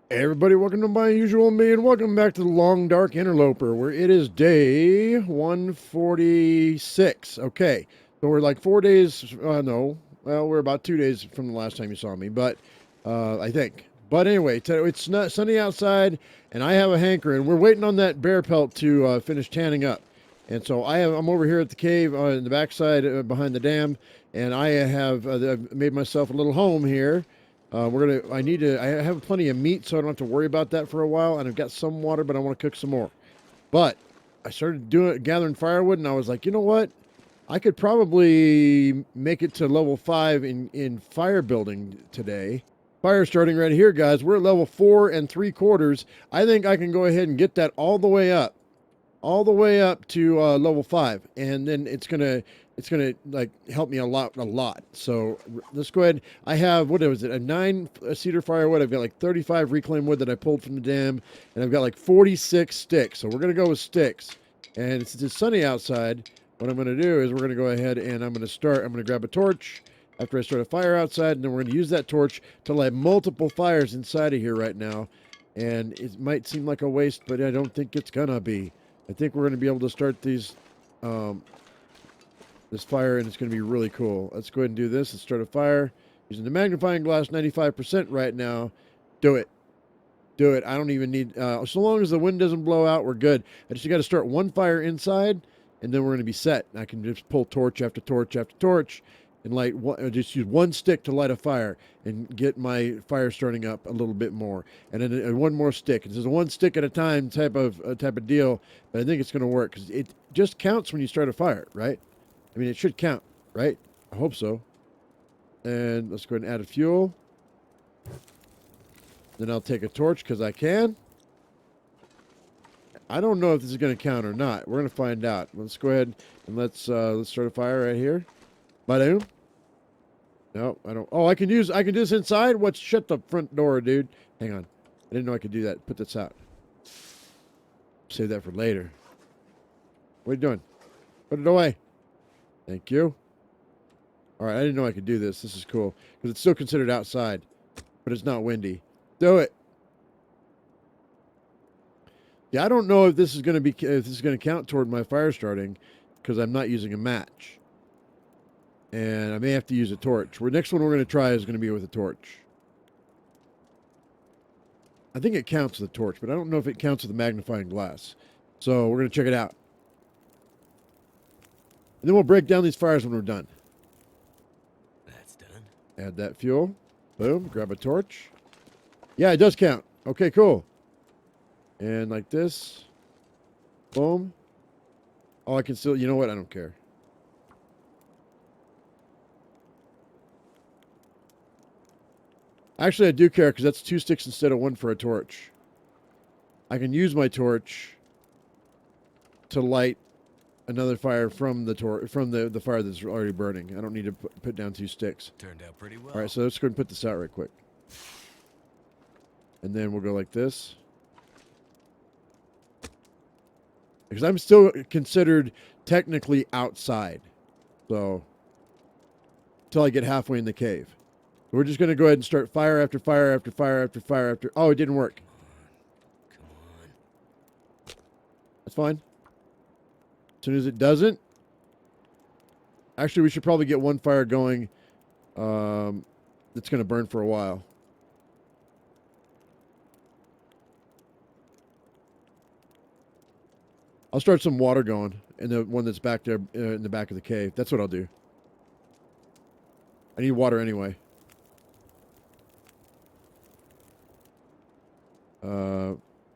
Hey everybody, welcome to my usual me and welcome back to the Long Dark Interloper, where it is day 146. Okay, so we're like 4 days, no, well, we're about 2 days from the last time you saw me, but I think. But anyway, it's not sunny outside, and I have a hankering. We're waiting on that bear pelt to finish tanning up. And so I'm over here at the cave in the backside behind the dam, and I have I've made myself a little home here. I have plenty of meat, so I don't have to worry about that for a while. And I've got some water, but I want to cook some more. But I started gathering firewood, and I was like, you know what? I could probably make it to level 5 in fire building today. Fire starting right here, guys. We're at level 4 3/4. I think I can go ahead and get that all the way up to level 5, and then it's gonna like help me a lot. So let's go ahead. I have, what was it, a 9 cedar firewood. I've got like 35 reclaimed wood that I pulled from the dam, and I've got like 46 sticks. So we're gonna go with sticks. And since it's sunny outside, what I'm gonna do is we're gonna go ahead and I'm gonna grab a torch after I start a fire outside, and then we're gonna use that torch to light multiple fires inside of here right now. And it might seem like a waste, but I don't think it's gonna be. I think we're going to be able to start um, this fire, and it's going to be really cool. Let's go ahead and do this. Let's start a fire using the magnifying glass 95% right now. Do it. Do it. I don't even need, so long as the wind doesn't blow out, we're good. I just got to start one fire inside, and then we're going to be set. I can just pull torch after torch after torch and just use one stick to light a fire and get my fire starting up a little bit more. And then one more stick. This is a one stick at a time type of deal, but I think it's going to work because it just counts when you start a fire, right? I mean, it should count, right? I hope so. And let's go ahead and add a fuel. Then I'll take a torch because I can. I don't know if this is going to count or not. We're going to find out. Let's go ahead and let's start a fire right here. Ba-doom. No, I don't. Oh, I can do this inside? What's, shut the front door, dude. Hang on. I didn't know I could do that. Put this out. Save that for later. What are you doing? Put it away. Thank you. All right, I didn't know I could do this. This is cool. Because it's still considered outside. But it's not windy. Do it. Yeah, I don't know if this is going to count toward my fire starting. Because I'm not using a match. And I may have to use a torch. The next one we're going to try is going to be with a torch. I think it counts with a torch, but I don't know if it counts with a magnifying glass. So we're going to check it out. And then we'll break down these fires when we're done. That's done. Add that fuel. Boom. Grab a torch. Yeah, it does count. Okay, cool. And like this. Boom. Oh, I can still, you know what? I don't care. Actually, I do care because that's 2 sticks instead of 1 for a torch. I can use my torch to light another fire from the the fire that's already burning. I don't need to put down 2 sticks. Turned out pretty well. All right, so let's go and put this out right quick. And then we'll go like this. Because I'm still considered technically outside. So, until I get halfway in the cave. We're just going to go ahead and start fire after fire after fire after fire after... Oh, it didn't work. Come on. That's fine. As soon as it doesn't... Actually, we should probably get one fire going that's going to burn for a while. I'll start some water going in the one that's back there in the back of the cave. That's what I'll do. I need water anyway.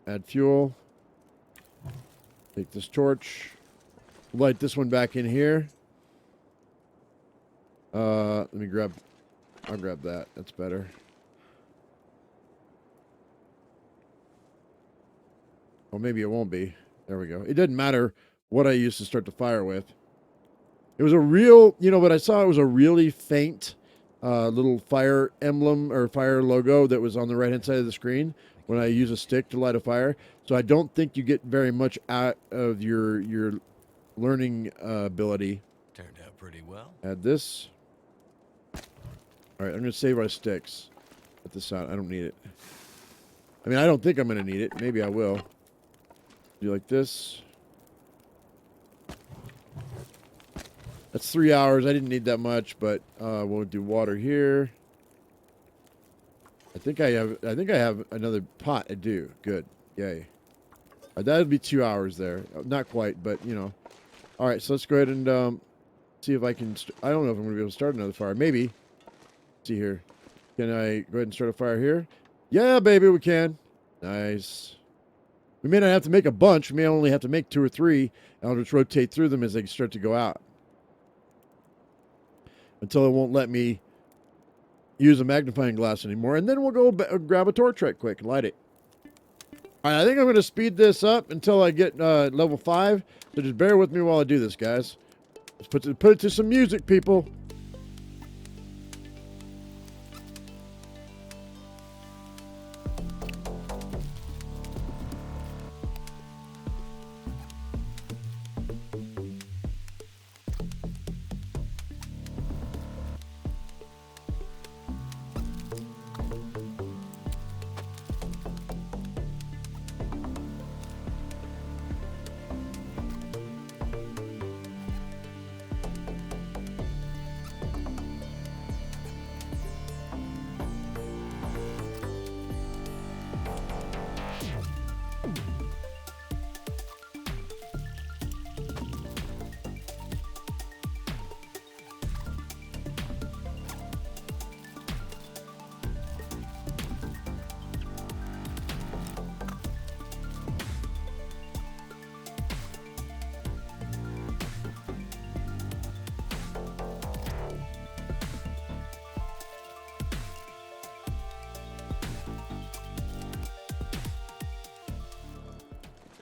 Add fuel. Take this torch. Light this one back in here. Let me grab... I'll grab that. That's better. Well, maybe it won't be. There we go. It doesn't matter what I used to start the fire with. It was a real... You know what I saw? It was a really faint little fire emblem or fire logo that was on the right-hand side of the screen when I use a stick to light a fire. So I don't think you get very much out of your learning ability. Turned out pretty well. Add this. All right, I'm going to save our sticks. Put this out. I don't need it. I mean, I don't think I'm going to need it. Maybe I will. Do like this. That's 3 hours. I didn't need that much, but we'll do water here. I think I have another pot. I do. Good. Yay. That would be 2 hours there. Not quite, but you know. All right, so let's go ahead and see if I can. I don't know if I'm going to be able to start another fire. Maybe. Let's see here. Can I go ahead and start a fire here? Yeah, baby, we can. Nice. We may not have to make a bunch. We may only have to make 2 or 3. And I'll just rotate through them as they start to go out. Until it won't let me use a magnifying glass anymore. And then we'll go grab a torch right quick and light it. All right, I think I'm going to speed this up until I get level 5. So just bear with me while I do this, guys. Let's put it to some music, people.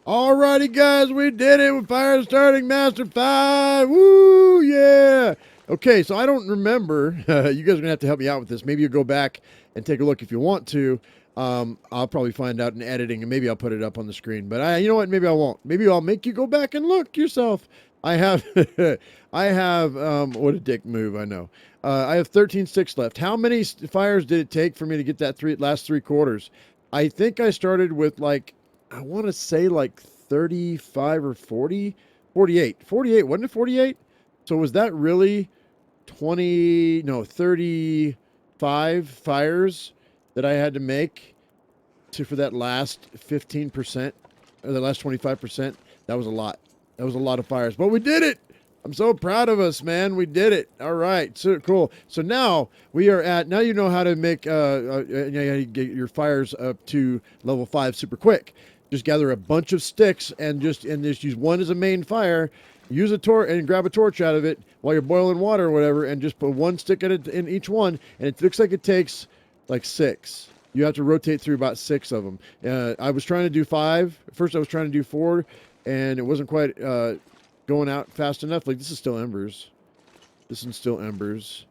Alrighty, guys, we did it with Fire Starting Master 5. Woo, yeah. Okay, so I don't remember. You guys are going to have to help me out with this. Maybe you go back and take a look if you want to. I'll probably find out in editing, and maybe I'll put it up on the screen. But you know what? Maybe I won't. Maybe I'll make you go back and look yourself. I have, what a dick move, I know. I have 13 sticks left. How many fires did it take for me to get that last 3 quarters? I think I started with like, I want to say like 35 or 40, 48, 48, wasn't it 48? So was that really 35 fires that I had to make for that last 15% or the last 25%? That was a lot. That was a lot of fires, but we did it. I'm so proud of us, man. We did it. All right. So cool. So now we are now you know how to make, get your fires up to level 5 super quick. Just gather a bunch of sticks and just use one as a main fire. Use a torch and grab a torch out of it while you're boiling water or whatever, and just put one stick in each one. And it looks like it takes like 6. You have to rotate through about 6 of them. I was trying to do 5. First, I was trying to do 4, and it wasn't quite going out fast enough. Like, this is still embers. This is still embers.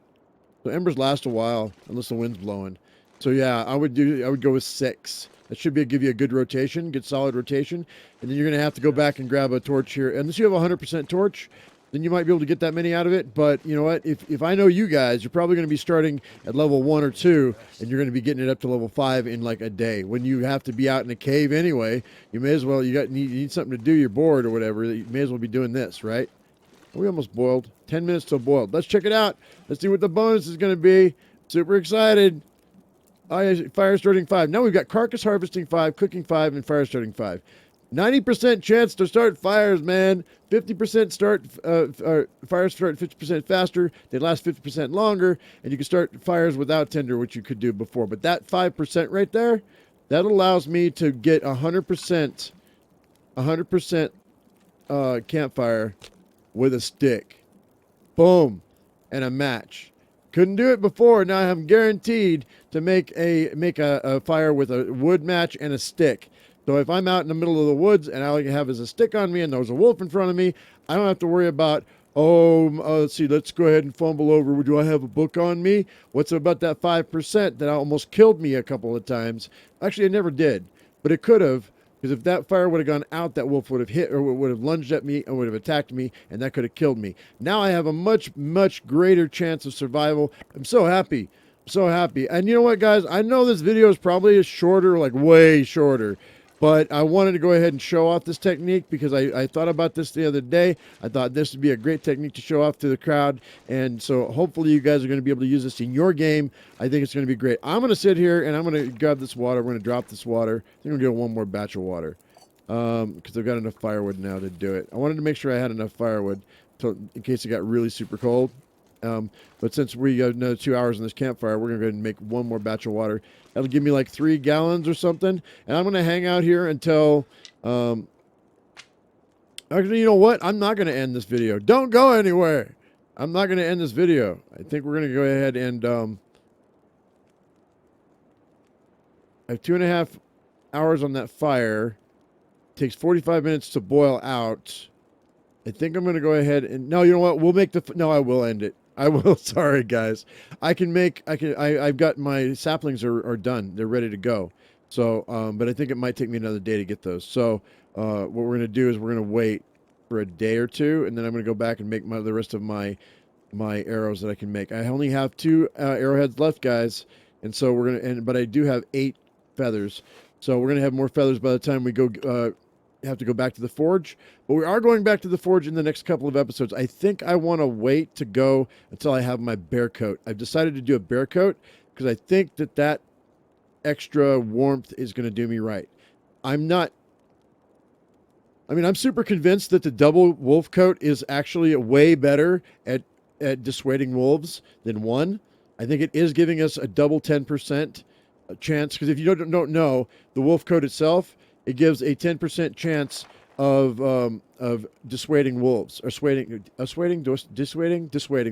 So embers last a while unless the wind's blowing. So yeah, I would go with 6. That should give you a good rotation, good solid rotation. And then you're going to have to go back and grab a torch here. Unless you have a 100% torch, then you might be able to get that many out of it. But you know what? If I know you guys, you're probably going to be starting at level 1 or 2, and you're going to be getting it up to level 5 in like a day. When you have to be out in a cave anyway, you may as well, you need something to do, you're bored or whatever, you may as well be doing this, right? We almost boiled. 10 minutes till boiled. Let's check it out. Let's see what the bonus is going to be. Super excited. Fire starting 5. Now we've got carcass harvesting 5, cooking 5, and fire starting 5. 90% chance to start fires, man. 50% fires start 50% faster. They last 50% longer, and you can start fires without tinder, which you could do before. But that 5% right there, that allows me to get 100% campfire with a stick. Boom, and a match. Couldn't do it before. Now I'm guaranteed to make a fire with a wood match and a stick. So if I'm out in the middle of the woods and all I have is a stick on me and there's a wolf in front of me, I don't have to worry about, let's see, let's go ahead and fumble over. Do I have a book on me? What's about that 5% that almost killed me a couple of times? Actually, it never did, but it could have. Because if that fire would have gone out, that wolf would have hit or would have lunged at me and would have attacked me, and that could have killed me. Now I have a much, much greater chance of survival. I'm so happy. So happy. And you know what, guys? I know this video is probably shorter, like way shorter, but I wanted to go ahead and show off this technique because I thought about this the other day. I thought this would be a great technique to show off to the crowd. And so hopefully you guys are going to be able to use this in your game. I think it's going to be great. I'm going to sit here and I'm going to grab this water. We're going to drop this water. I think I'm going to get one more batch of water because I've got enough firewood now to do it. I wanted to make sure I had enough firewood in case it got really super cold. But since we got another 2 hours in this campfire, we're going to go ahead and make one more batch of water. That'll give me like 3 gallons or something. And I'm going to hang out here until... actually, you know what? I'm not going to end this video. Don't go anywhere. I'm not going to end this video. I think we're going to go ahead and... I have 2.5 hours on that fire. It takes 45 minutes to boil out. I think I'm going to go ahead and... No, you know what? We'll make the... No, I will end it. I will. Sorry, guys. I've got my saplings are done. They're ready to go. So, but I think it might take me another day to get those. So, what we're going to do is we're going to wait for a day or two, and then I'm going to go back and make the rest of my arrows that I can make. I only have 2 arrowheads left, guys. And so we're going to... but I do have 8 feathers. So we're going to have more feathers by the time we go... have to go back to the forge, but we are going back to the forge in the next couple of episodes. I think I want to wait to go until I have my bear coat. I've decided to do a bear coat because I think that extra warmth is going to do me right. I'm super convinced that the double wolf coat is actually way better at dissuading wolves than one. I think it is giving us a double 10% chance, because if you don't know, the wolf coat itself, it gives a 10% chance of dissuading wolves, or dissuading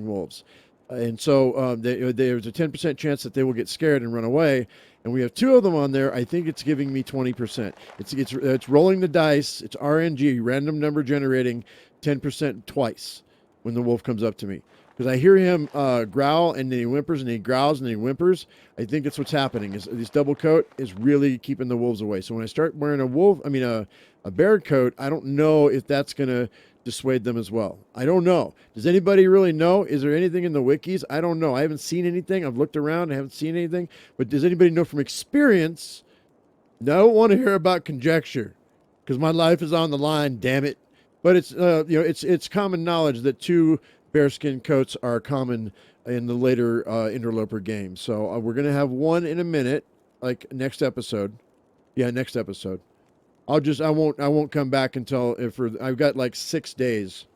wolves. And so there's a 10% chance that they will get scared and run away. And we have 2 of them on there. I think it's giving me 20%. It's rolling the dice. It's RNG, random number generating 10% twice when the wolf comes up to me. Because I hear him growl, and then he whimpers, and he growls, and he whimpers. I think that's what's happening. Is this double coat is really keeping the wolves away. So when I start wearing a bear coat, I don't know if that's going to dissuade them as well. I don't know. Does anybody really know? Is there anything in the wikis? I don't know. I haven't seen anything. I've looked around. I haven't seen anything. But does anybody know from experience? I don't want to hear about conjecture, because my life is on the line. Damn it! But it's it's common knowledge that 2 bearskin coats are common in the later Interloper games. So we're going to have one in a minute, like next episode. Yeah, next episode. I won't come back until I've got like 6 days.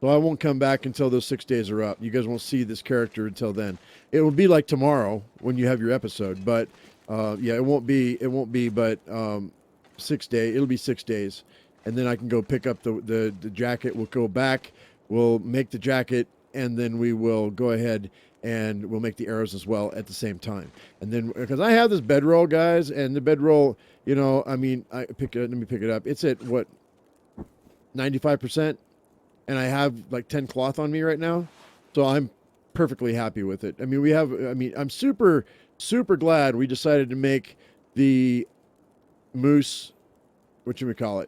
So I won't come back until those 6 days are up. You guys won't see this character until then. It will be like tomorrow when you have your episode, but yeah, it won't be but 6 days. It'll be 6 days. And then I can go pick up the jacket. We'll go back. We'll make the jacket, and then we will go ahead and we'll make the arrows as well at the same time. And then, because I have this bedroll, guys, and the bedroll, let me pick it up. It's at what, 95%, and I have like 10 cloth on me right now, so I'm perfectly happy with it. I'm super, super glad we decided to make the moose, whatchamacallit,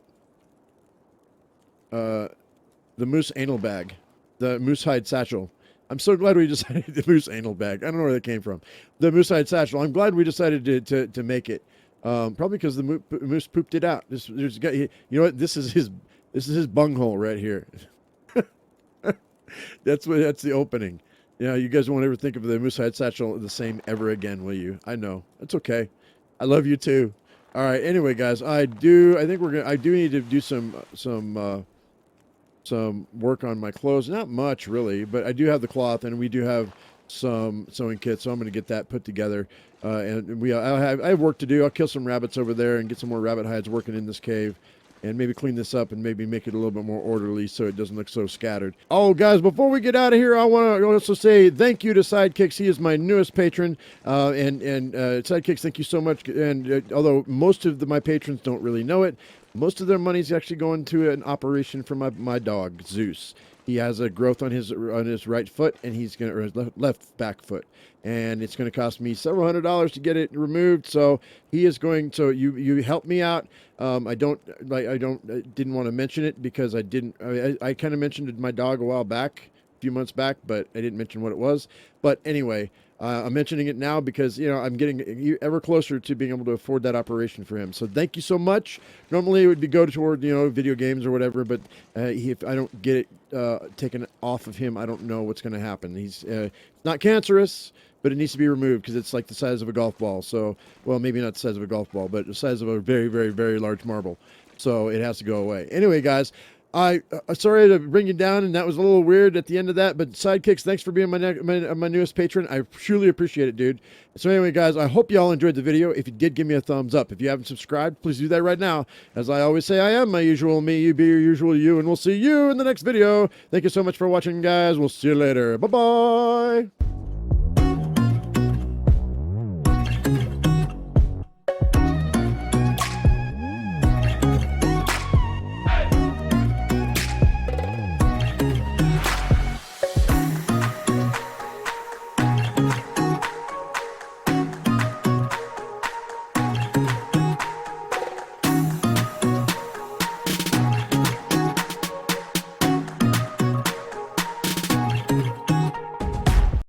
the moose anal bag, the moose hide satchel. I'm so glad we decided the moose anal bag. I don't know where that came from. The moose hide satchel. I'm glad we decided to make it. Probably because the moose pooped it out. You know what? This is his bunghole right here. That's the opening. You guys won't ever think of the moose hide satchel the same ever again, will you? I know. That's okay. I love you too. All right. Anyway, guys, I do need to do some work on my clothes. Not much really, but I do have the cloth, and we do have some sewing kits, so I'm going to get that put together. And I have work to do. I'll kill some rabbits over there and get some more rabbit hides working in this cave, and maybe clean this up and maybe make it a little bit more orderly so it doesn't look so scattered. Oh, guys, before we get out of here, I want to also say thank you to Sidekicks. He is my newest patron, and Sidekicks, thank you so much. And although most of my patrons don't really know it, most of their money is actually going to an operation for my dog, Zeus. He has a growth on his right foot, and or his left back foot, and it's going to cost me several $100s to get it removed. So he is going. So you help me out. I didn't want to mention it because I kind of mentioned it to my dog a while back, a few months back, but I didn't mention what it was. But anyway, I'm mentioning it now because, you know, I'm getting ever closer to being able to afford that operation for him. So thank you so much. Normally it would be go toward, you know, video games or whatever, but if I don't get it taken off of him, I don't know what's going to happen. He's not cancerous, but it needs to be removed because it's like the size of a golf ball. So, well, maybe not the size of a golf ball, but the size of a very, very, very large marble. So it has to go away. Anyway, guys, sorry to bring you down, and that was a little weird at the end of that. But Sidekicks, thanks for being my newest patron. I truly appreciate it, dude. So anyway, guys, I hope you all enjoyed the video. If you did, give me a thumbs up. If you haven't subscribed, please do that right now. As I always say, I am my usual me. You be your usual you, and we'll see you in the next video. Thank you so much for watching, guys. We'll see you later. Bye bye.